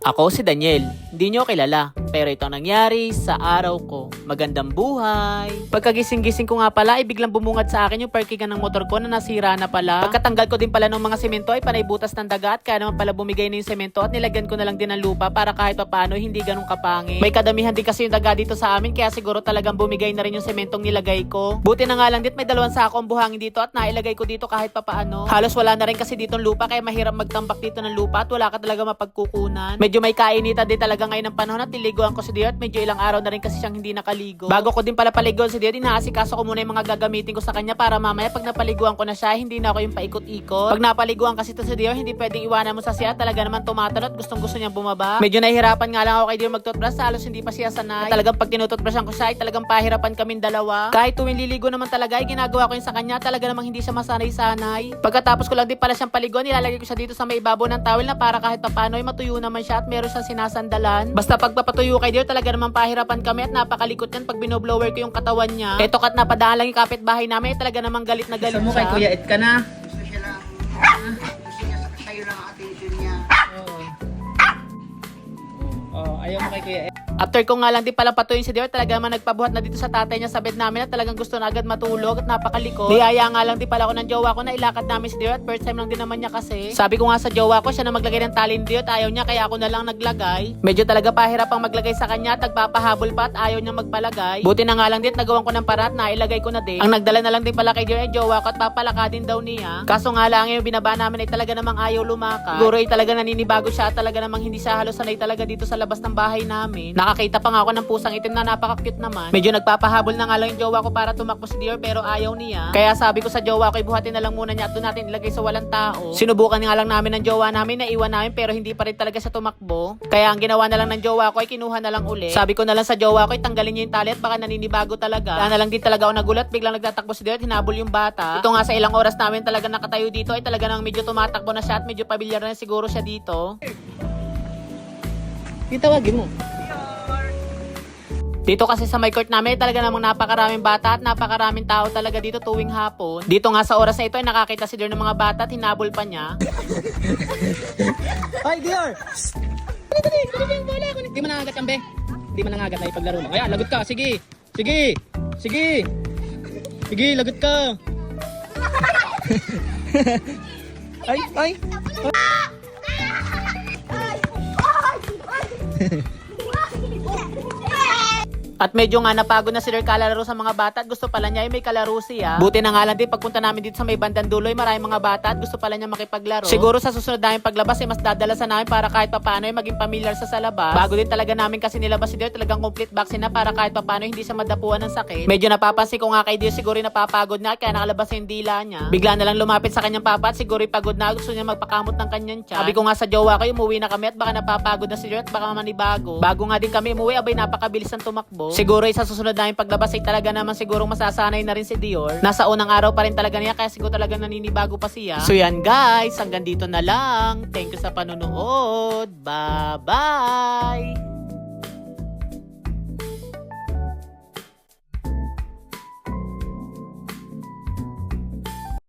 Ako si Daniel, hindi nyo kilala, pero ito ang nangyari sa araw ko. Magandang buhay! Pagkagising-gising ko nga pala, ay biglang bumungad sa akin yung parkingan ng motor ko na nasira na pala. Pagkatanggal ko din pala ng mga semento ay panay butas ng daga at kaya naman pala bumigay na yung semento at nilagyan ko na lang din ng lupa para kahit papaano hindi ganun kapangit. May kadamihan din kasi yung daga dito sa amin kaya siguro talagang bumigay na rin yung sementong nilagay ko. Buti na nga lang dit may 2 sako ang buhangin dito at nailagay ko dito kahit papaano. Halos wala na rin kasi ditong lupa kaya mahirap magtambak dito ng lupa at wala ka talaga mapagkukunan. Medyo may kainitan din talaga ngayon ng panahon at niliguan ko si Dio at medyo ilang araw na rin kasi siyang hindi nakaligo. Bago ko din pala paliguan si Dio, inaasikaso ko muna yung mga gagamitin ko sa kanya para mamaya pag napaliguan ko na siya, hindi na ako yung paikot-ikot. Pag napaliguan kasi to si Dio, hindi pwedeng iwanan mo sa siya, talaga naman tumatalon at gustong-gusto niyang bumaba. Medyo nahihirapan nga lang ako kay Dio mag-toothbrush, halos hindi pa siya sanay. Talagang pag tinutoothbrushan ko siya, ay talagang pahirapan kaming dalawa. Kahit tuwing liligo naman talaga, ay ginagawa ko yun sa kanya, talaga namang hindi siya masanay-sanay. Pagkatapos ko lang din pala siyang paliguan, nilalagay ko siya dito sa may ibabaw ng towel na para kahit papano ay matuyo naman siya at meron siyang sinasandalan. Basta pagpapatuyo kay Dio, talaga namang pahirapan kami at napakalikot yan pag binoblower ko yung katawan niya. Eto kat napadaan lang yung kapitbahay namin, talaga namang galit na galit Gusto mo siya. kay Kuya Ed ka na? Gusto siya lang, gusto niya sa'yo lang ang attention niya. Ayaw mo kay Kuya Ed. After ko nga lang din palang patuyin si Dior, talaga naman nagpabuhat na dito sa tatay niya sa bed namin at talagang gusto na agad matulog at napakalikot. Niyaya nga lang din pala ako ng jowa ko na ilakad namin si Dior at first time lang din naman niya kasi. Sabi ko nga sa jowa ko, siya na maglagay ng tali ni Dior at ayaw niya kaya ako na lang naglagay. Medyo talaga pahirap ang maglagay sa kanya at nagpapahabol pa at ayaw niya magpalagay. Buti na nga lang din nagawan ko ng para at nailagay ko na din. Ang nagdala na lang din pala kay Dior ay jowa ko at papalakadin daw niya. Kaso nga lang yung binaba namin ay talaga namang ayaw lumakad. Siguro ay talaga naninibago siya at talaga namang hindi siya halos sanay talaga dito sa labas ng bahay namin. Nakakita pa nga ako ng pusang itim na napaka-cute naman. Medyo nagpapahabol na nga lang yung jowa ko para tumakbo si Dior pero ayaw niya. Kaya sabi ko sa jowa ko, ibuhatin na lang muna niya at doon natin ilagay sa walang tao. Sinubukan nga lang namin ng jowa namin na iwan namin pero hindi pa rin talaga siya tumakbo. Kaya ang ginawa na lang ng jowa ko ay kinuha na lang uli. Sabi ko na lang sa jowa ko ay tanggalin niya yung tali at baka naninibago talaga. Kaya na lang din talaga ako nagulat, biglang nagtatakbo si Dior at hinabol yung bata. Ito nga sa ilang oras namin talaga nakatayo dito ay talaga nang medyo tumatakbo na siya at medyo pamilyar na siguro siya dito. Tawagin mo. Dito kasi sa my court namin, talaga namang napakaraming bata at napakaraming tao talaga dito tuwing hapon. Dito nga sa oras na ito ay nakakita si Dior ng mga bata at hinabol pa niya. Hoy, Dior! Dali, yung bola. Di mo nangagat yan, be. Di mo nangagat na ipaglaro mo. Kaya, lagot ka. Sige. Sige. Sige. Sige, lagot ka. Ay. At medyo nga napagod na si Dior kalalaro sa mga bata at gusto pala niya ay may kalaro siya. Buti na nga lang din pagpunta namin dito sa may bandang dulo ay maraming mga bata at gusto pala niya makipaglaro. Siguro sa susunod namin paglabas ay mas dadala sa namin para kahit papaano ay maging familiar sa labas. Bago din talaga namin kasi nilabas si Dior, talagang complete vaccine na para kahit papaano hindi siya madapuan ng sakit. Medyo napapansin ko nga kay Dior siguro napapagod na kaya nakalabas yung dila niya. Bigla na lang lumapit sa kanyang papa at siguro pagod na, gusto niya magpakamot ng kanyang tiyan. Sabi ko nga sa jowa ko, umuwi na kami at baka napapagod na si Dior at baka manibago. Bago nga din kami umuwi, abay napakabilis ng tumakbo. Siguro ay sa susunod namin paglabas ay talaga naman siguro masasanay na rin si Dior. Nasa unang araw pa rin talaga niya kaya siguro talaga naninibago pa siya. So yan guys, hanggang dito na lang. Thank you sa panonood. Bye-bye!